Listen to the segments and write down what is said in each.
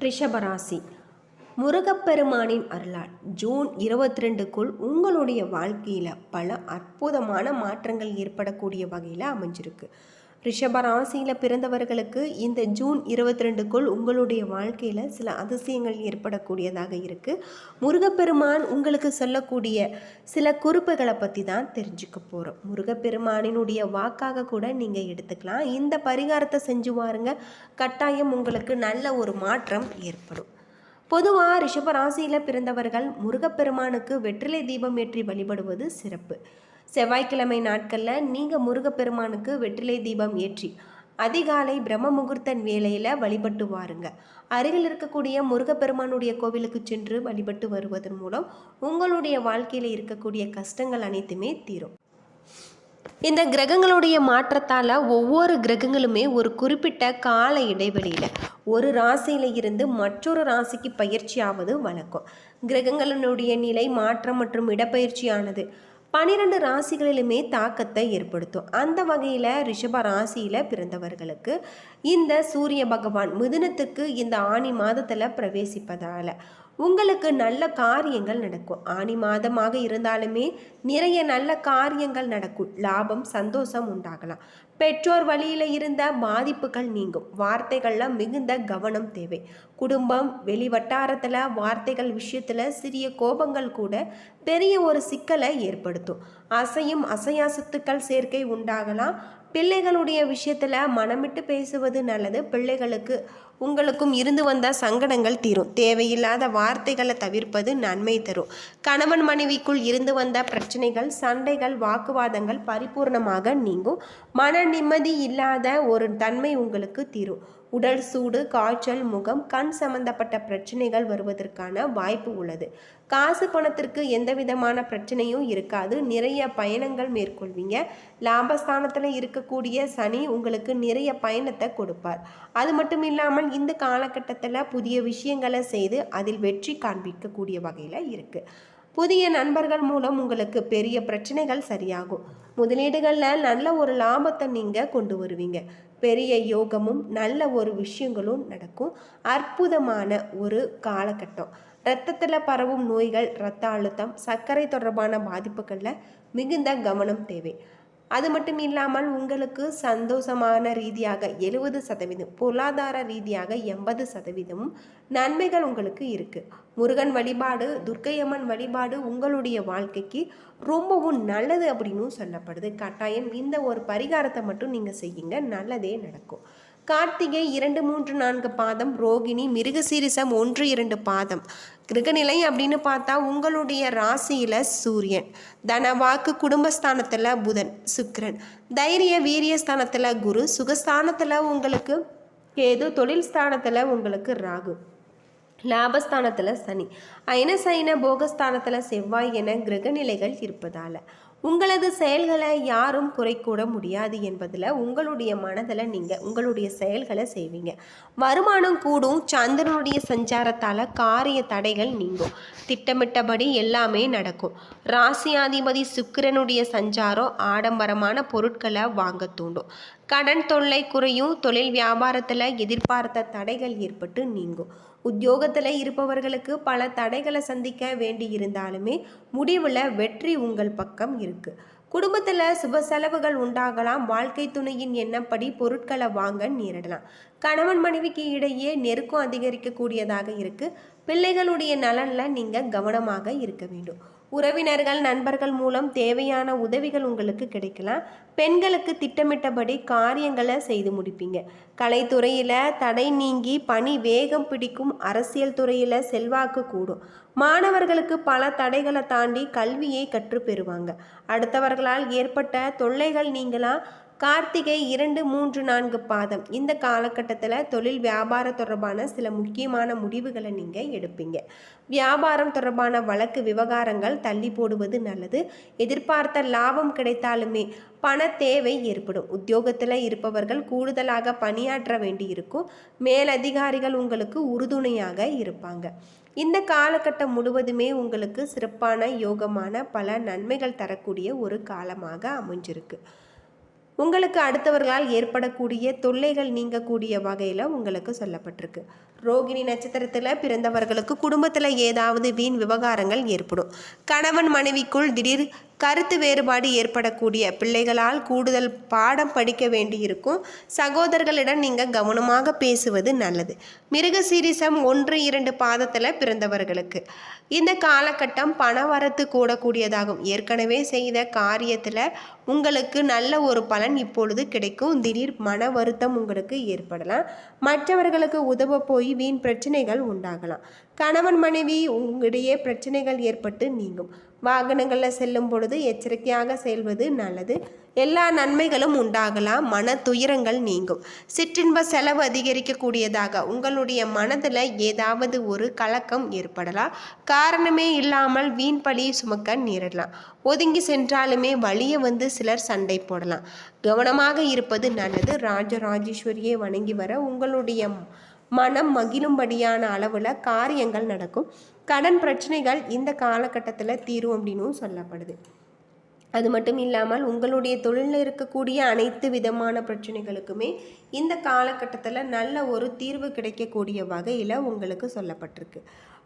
ரிஷபராசி முருகப்பெருமானின் அருளால் ஜூன் 22க்குள் உங்களுடைய வாழ்க்கையில் பல அற்புதமான மாற்றங்கள் ஏற்படக்கூடிய வகையில் அமைஞ்சிருக்கு. ரிஷபராசியில் பிறந்தவர்களுக்கு இந்த ஜூன் 22க்குள் உங்களுடைய வாழ்க்கையில் சில அதிசயங்கள் ஏற்படக்கூடியதாக இருக்குது. முருகப்பெருமான் உங்களுக்கு சொல்லக்கூடிய சில குறிப்புகளை பற்றி தான் தெரிஞ்சுக்க போகிறோம். முருகப்பெருமானினுடைய வாக்காக கூட நீங்கள் எடுத்துக்கலாம். இந்த பரிகாரத்தை செஞ்சு வாருங்க, கட்டாயம் உங்களுக்கு நல்ல ஒரு மாற்றம் ஏற்படும். பொதுவாக ரிஷபராசியில் பிறந்தவர்கள் முருகப்பெருமானுக்கு வெற்றிலை தீபம் ஏற்றி வழிபடுவது சிறப்பு. செவ்வாய்க்கிழமை நாட்களில் நீங்கள் முருகப்பெருமானுக்கு வெற்றிலை தீபம் ஏற்றி அதிகாலை பிரம்ம முகூர்த்த வேளையில் வழிபட்டு வாருங்க. அருகில் இருக்கக்கூடிய முருகப்பெருமானுடைய கோவிலுக்கு சென்று வழிபட்டு வருவதன் மூலம் உங்களுடைய வாழ்க்கையில் இருக்கக்கூடிய கஷ்டங்கள் அனைத்துமே தீரும். இந்த கிரகங்களுடைய மாற்றத்தால் ஒவ்வொரு கிரகங்களுமே ஒரு குறிப்பிட்ட கால இடைவெளியில் ஒரு ராசியில் இருந்து மற்றொரு ராசிக்கு பயிற்சியாவது வழக்கம். கிரகங்களினுடைய நிலை மாற்றம் மற்றும் இடப்பயிற்சியானது 12 ராசிகளிலுமே தாக்கத்தை ஏற்படுத்தும். அந்த வகையில் ரிஷப ராசியில் பிறந்தவர்களுக்கு இந்த சூரிய பகவான் மிதுனத்துக்கு இந்த ஆனி மாதத்தில் பிரவேசிப்பதால் உங்களுக்கு நல்ல காரியங்கள் நடக்கும். ஆனி மாதமாக இருந்தாலுமே நிறைய நல்ல காரியங்கள் நடக்கும். லாபம், சந்தோஷம் உண்டாகலாம். பெற்றோர் வழியில் இருந்த பாதிப்புகள் நீங்கும். வார்த்தைகளில் மிகுந்த கவனம் தேவை. குடும்பம், வெளி வட்டாரத்தில் வார்த்தைகள் விஷயத்தில் சிறிய கோபங்கள் கூட பெரிய ஒரு சிக்கலை ஏற்படுத்தும். அசையும் அசையா சொத்துக்கள் சேர்க்கை உண்டாகலாம். பிள்ளைகளுடைய விஷயத்தில் மனமிட்டு பேசுவது நல்லது. பிள்ளைகளுக்கு உங்களுக்கும் இருந்து வந்த சங்கடங்கள் தீரும். தேவையில்லாத வார்த்தைகளை தவிர்ப்பது நன்மை தரும். கணவன் மனைவிக்குள் இருந்து வந்த பிரச்சனைகள், சண்டைகள், வாக்குவாதங்கள் பரிபூர்ணமாக நீங்கும். மன நிம்மதி இல்லாத ஒரு தன்மை உங்களுக்கு தீரும். உடல் சூடு, காய்ச்சல், முகம், கண் சம்பந்தப்பட்ட பிரச்சனைகள் வருவதற்கான வாய்ப்பு உள்ளது. காசு பணத்திற்கு எந்த விதமான பிரச்சனையும் இருக்காது. நிறைய பயணங்கள் மேற்கொள்வீங்க. லாபஸ்தானத்தில் இருக்கக்கூடிய சனி உங்களுக்கு நிறைய பயணத்தை கொடுப்பார். அது மட்டும் இல்லாமல் இந்த காலகட்டத்தில் புதிய விஷயங்களை செய்து அதில் வெற்றி காண்பிக்கக்கூடிய வகையில் இருக்குது. புதிய நண்பர்கள் மூலம் உங்களுக்கு பெரிய பிரச்சனைகள் சரியாகும். முதலீடுகளில் நல்ல ஒரு லாபத்தை நீங்கள் கொண்டு வருவீங்க. பெரிய யோகமும் நல்ல ஒரு விஷயங்களும் நடக்கும். அற்புதமான ஒரு காலகட்டம். இரத்தத்தில் பரவும் நோய்கள், இரத்த அழுத்தம், சர்க்கரை தொடர்பான பாதிப்புகளில் மிகுந்த கவனம் தேவை. அது மட்டும் இல்லாமல் உங்களுக்கு சந்தோஷமான ரீதியாக 70%, பொருளாதார ரீதியாக 80% நன்மைகள் உங்களுக்கு இருக்குது. முருகன் வழிபாடு, துர்க்கையம்மன் வழிபாடு உங்களுடைய வாழ்க்கைக்கு ரொம்பவும் நல்லது அப்படின்னு சொல்லப்படுது. கட்டாயம் இந்த ஒரு பரிகாரத்தை மட்டும் நீங்கள் செய்யுங்க, நல்லதே நடக்கும். கார்த்திகை 2, 3, 4 பாதம், ரோகிணி, மிருகசீரிசம் 1, 2 பாதம். கிரகநிலை அப்படின்னு பார்த்தா உங்களுடைய ராசியில் சூரியன், தனவாக்கு குடும்பஸ்தானத்தில் புதன், சுக்கிரன், தைரிய வீரியஸ்தானத்தில் குரு, சுகஸ்தானத்தில் உங்களுக்கு கேது, தொழில் ஸ்தானத்தில் உங்களுக்கு ராகு, லாபஸ்தானத்தில் சனி, அயனசைன போகஸ்தானத்தில் செவ்வாய் என கிரகநிலைகள் இருப்பதால் உங்களது செயல்களை யாரும் குறை கூட முடியாது என்பதில் உங்களுடைய மனதில் நீங்கள் உங்களுடைய செயல்களை செய்வீங்க. வருமானம் கூடும். சந்திரனுடைய சஞ்சாரத்தால் காரிய தடைகள் நீங்கும். திட்டமிட்டபடி எல்லாமே நடக்கும். ராசியாதிபதி சுக்கிரனுடைய சஞ்சாரம் ஆடம்பரமான பொருட்களை வாங்க தூண்டும். கடன் தொல்லை குறையும். தொழில் வியாபாரத்தில் எதிர்பார்த்த தடைகள் ஏற்பட்டு நீங்கும். உத்தியோகத்தில் இருப்பவர்களுக்கு பல தடைகளை சந்திக்க வேண்டி இருந்தாலுமே முடிவில் வெற்றி உங்கள் பக்கம் இருக்குது. குடும்பத்தில் சுப செலவுகள் உண்டாகலாம். வாழ்க்கை துணையின் எண்ணப்படி பொருட்களை வாங்க நேரிடலாம். கணவன் மனைவிக்கு இடையே நெருக்கம் அதிகரிக்கக்கூடியதாக இருக்குது. பிள்ளைகளுடைய நலனில் நீங்கள் கவனமாக இருக்க வேண்டும். உறவினர்கள், நண்பர்கள் மூலம் தேவையான உதவிகள் உங்களுக்கு கிடைக்கலாம். பெண்களுக்கு திட்டமிட்டபடி காரியங்களை செய்து முடிப்பீங்க. கலைத்துறையில் தடை நீங்கி பணி வேகம் பிடிக்கும். அரசியல் துறையில் செல்வாக்கு கூடும். மாணவர்களுக்கு பல தடைகளை தாண்டி கல்வியை கற்றுப்பெறுவாங்க. அடுத்தவர்களால் ஏற்பட்ட தொல்லைகள் நீங்களாம். கார்த்திகை 2, 3, 4 பாதம். இந்த காலகட்டத்தில் தொழில் வியாபார தொடர்பான சில முக்கியமான முடிவுகளை நீங்கள் எடுப்பீங்க. வியாபாரம் தொடர்பான வழக்கு விவகாரங்கள் தள்ளி போடுவது நல்லது. எதிர்பார்த்த லாபம் கிடைத்தாலுமே பண தேவை ஏற்படும். உத்தியோகத்தில் இருப்பவர்கள் கூடுதலாக பணியாற்ற வேண்டி இருக்கும். மேலதிகாரிகள் உங்களுக்கு உறுதுணையாக இருப்பாங்க. இந்த காலகட்டம் முழுவதுமே உங்களுக்கு சிறப்பான யோகமான பல நன்மைகள் தரக்கூடிய ஒரு காலமாக அமைஞ்சிருக்கு. உங்களுக்கு அடுத்தவர்களால் ஏற்படக்கூடிய தொல்லைகள் நீங்கக்கூடிய வகையில் உங்களுக்கு சொல்லப்பட்டிருக்கு. ரோகிணி நட்சத்திரத்தில் பிறந்தவர்களுக்கு குடும்பத்தில் ஏதாவது வீண் விவகாரங்கள் ஏற்படும். கணவன் மனைவிக்குள் திடீர் கருத்து வேறுபாடு ஏற்படக்கூடிய, பிள்ளைகளால் கூடுதல் பாடம் படிக்க வேண்டியிருக்கும். சகோதரர்களிடம் நீங்கள் கவனமாக பேசுவது நல்லது. மிருகசீரிசம் 1-2 பாதத்தில் பிறந்தவர்களுக்கு இந்த காலகட்டம் பணவரத்து கூடக்கூடியதாகும். ஏற்கனவே செய்த காரியத்தில் உங்களுக்கு நல்ல ஒரு பலன் இப்பொழுது கிடைக்கும். திடீர் மன வருத்தம் உங்களுக்கு ஏற்படலாம். மற்றவர்களுக்கு உதவ போய் வீண் பிரச்சனைகள் உண்டாகலாம். கணவன் மனைவி உங்களிடையே பிரச்சனைகள் ஏற்பட்டு நீங்கும். வாகனங்களில் செல்லும் பொழுது எச்சரிக்கையாக செல்வது நல்லது. எல்லா நன்மைகளும் உண்டாகலாம். மன துயரங்கள் நீங்கும். சிற்றின்ப செலவு அதிகரிக்கக்கூடியதாக உங்களுடைய மனதில் ஏதாவது ஒரு கலக்கம் ஏற்படலாம். காரணமே இல்லாமல் வீண் பழி சுமக்க நேரிடலாம். ஒதுங்கி சென்றாலுமே வழிய வந்து சிலர் சண்டை போடலாம். கவனமாக இருப்பது நல்லது. ராஜராஜேஸ்வரியை வணங்கி வர உங்களுடைய மனம் மகிழும்படியான அளவில் காரியங்கள் நடக்கும். கடன் பிரச்சனைகள் இந்த காலகட்டத்தில் தீரும் அப்படின்னும் சொல்லப்படுது. அது மட்டும் இல்லாமல் உங்களுடைய தொழிலில் இருக்கக்கூடிய அனைத்து விதமான பிரச்சனைகளுக்குமே இந்த காலகட்டத்தில் நல்ல ஒரு தீர்வு கிடைக்கக்கூடிய வகையில் உங்களுக்கு சொல்லப்பட்டிருக்கு.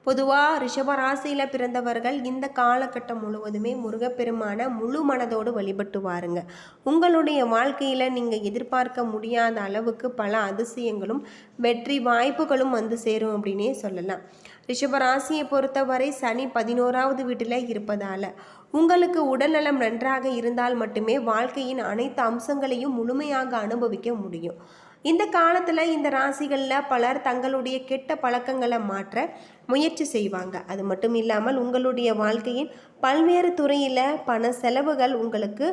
பொதுவாக ரிஷபராசியில் பிறந்தவர்கள் இந்த காலகட்டம் முழுவதுமே முருகப்பெருமான முழு மனதோடு வழிபட்டு வாருங்க. உங்களுடைய வாழ்க்கையில் நீங்கள் எதிர்பார்க்க முடியாத அளவுக்கு பல அதிசயங்களும் வெற்றி வாய்ப்புகளும் வந்து சேரும் அப்படின்னே சொல்லலாம். ரிஷபராசியை பொறுத்தவரை சனி 11வது வீட்டில் இருப்பதால் உங்களுக்கு உடல்நலம் நன்றாக இருந்தால் மட்டுமே வாழ்க்கையின் அனைத்து அம்சங்களையும் முழுமையாக அனுபவிக்க முடியும். இந்த காலத்தில் இந்த ராசிகளில் பலர் தங்களுடைய கெட்ட பழக்கங்களை மாற்ற முயற்சி செய்வாங்க. அது மட்டும் இல்லாமல் உங்களுடைய வாழ்க்கையின் பல்வேறு துறையில் பண செலவுகள் உங்களுக்கு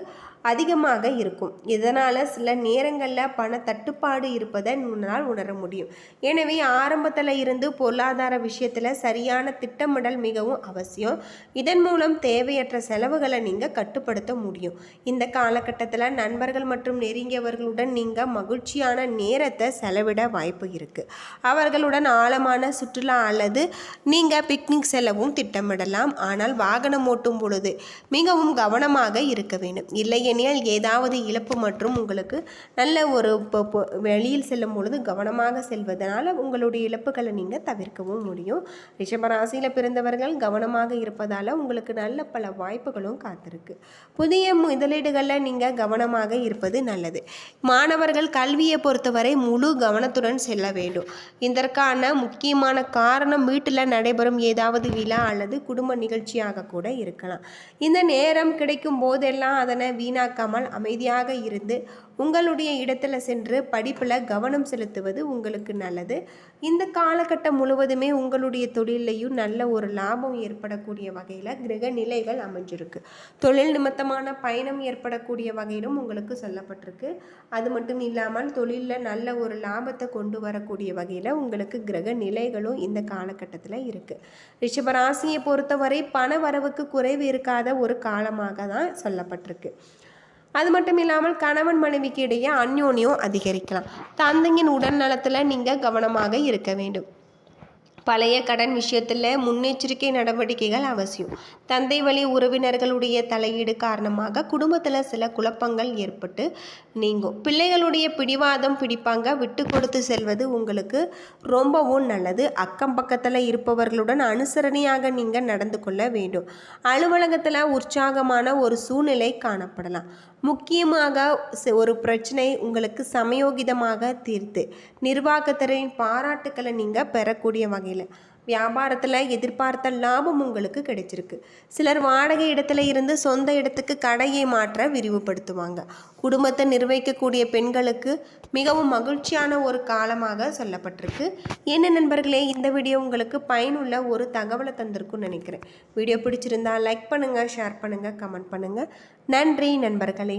அதிகமாக இருக்கும். இதனால் சில நேரங்களில் பண தட்டுப்பாடு இருப்பதை உன்னால் உணர முடியும். எனவே ஆரம்பத்தில் இருந்து பொருளாதார விஷயத்தில் சரியான திட்டமிடல் மிகவும் அவசியம். இதன் மூலம் தேவையற்ற செலவுகளை நீங்கள் கட்டுப்படுத்த முடியும். இந்த காலகட்டத்தில் நண்பர்கள் மற்றும் நெருங்கியவர்களுடன் நீங்கள் மகிழ்ச்சியான நேரத்தை செலவிட வாய்ப்பு இருக்குது. அவர்களுடன் ஆழமான சுற்றுலா அல்லது நீங்கள் பிக்னிக் செல்லவும் திட்டமிடலாம். ஆனால் வாகனம் ஓட்டும் பொழுது மிகவும் கவனமாக இருக்க வேண்டும். இல்லையெனில் ஏதாவது இழப்பு மற்றும் உங்களுக்கு நல்ல ஒரு வெளியில் செல்லும் பொழுது கவனமாக செல்வதனால உங்களுடைய இழப்புகளை நீங்கள் தவிர்க்கவும் முடியும். ரிஷபராசியில் பிறந்தவர்கள் கவனமாக இருப்பதால் உங்களுக்கு நல்ல பல வாய்ப்புகளும் காத்திருக்கு. புதிய முதலீடுகளில் நீங்கள் கவனமாக இருப்பது நல்லது. மாணவர்கள் கல்வியை பொறுத்தவரை முழு கவனத்துடன் செல்ல வேண்டும். இதற்கான முக்கியமான காரணம் வீட்டில் நடைபெறும் ஏதாவது விழா அல்லது குடும்ப நிகழ்ச்சியாக கூட இருக்கலாம். இந்த நேரம் கிடைக்கும் போதெல்லாம் அதனை வீணாக்காமல் அமைதியாக இருந்து உங்களுடைய இடத்துல சென்று படிப்பில் கவனம் செலுத்துவது உங்களுக்கு நல்லது. இந்த காலகட்டம் முழுவதுமே உங்களுடைய தொழிலையும் நல்ல ஒரு லாபம் ஏற்படக்கூடிய வகையில் கிரக நிலைகள் அமைஞ்சிருக்கு. தொழில் நிமித்தமான பயணம் ஏற்படக்கூடிய வகையிலும் உங்களுக்கு சொல்லப்பட்டிருக்கு. அது மட்டும் இல்லாமல் தொழிலில் நல்ல ஒரு லாபத்தை கொண்டு வரக்கூடிய வகையில் உங்களுக்கு கிரக நிலைகளும் இந்த காலகட்டத்தில் இருக்குது. ரிஷபராசியை பொறுத்தவரை பண வரவுக்கு குறைவு இருக்காத ஒரு காலமாக தான் சொல்லப்பட்டிருக்கு. அது மட்டும் இல்லாமல் கணவன் மனைவிக்கு இடையே அந்யோன்யம் அதிகரிக்கலாம். தந்தையின் உடல் நலத்தில் நீங்கள் கவனமாக இருக்க வேண்டும். பழைய கடன் விஷயத்தில் முன்னெச்சரிக்கை நடவடிக்கைகள் அவசியம். தந்தை வழி உறவினர்களுடைய தலையீடு காரணமாக குடும்பத்தில் சில குழப்பங்கள் ஏற்பட்டு நீங்கும். பிள்ளைகளுடைய பிடிவாதம் பிடிப்பாங்க. விட்டு கொடுத்து செல்வது உங்களுக்கு ரொம்பவும் நல்லது. அக்கம் பக்கத்தில் இருப்பவர்களுடன் அனுசரணையாக நீங்கள் நடந்து கொள்ள வேண்டும். அலுவலகத்தில் உற்சாகமான ஒரு சூழ்நிலை காணப்படலாம். முக்கியமாக ஒரு பிரச்சனை உங்களுக்கு சமயோகிதமாக தீர்த்து நிர்வாகத்தின் பாராட்டுக்களை நீங்கள் பெறக்கூடிய வகையில் வியாபாரத்தில் எதிர்பார்த்த லாபம் உங்களுக்கு கிடைச்சிருக்கு. சிலர் வாடகை இடத்துல இருந்து சொந்த இடத்துக்கு கடையை மாற்ற விரிவுபடுத்துவாங்க. குடும்பத்தை நிர்வகிக்கக்கூடிய பெண்களுக்கு மிகவும் மகிழ்ச்சியான ஒரு காலமாக சொல்லப்பட்டிருக்கு. என்ன நண்பர்களே, இந்த வீடியோ உங்களுக்கு பயனுள்ள ஒரு தகவலை தந்திருக்குன்னு நினைக்கிறேன். வீடியோ பிடிச்சிருந்தா லைக் பண்ணுங்கள், ஷேர் பண்ணுங்கள், கமெண்ட் பண்ணுங்கள். நன்றி நண்பர்களே.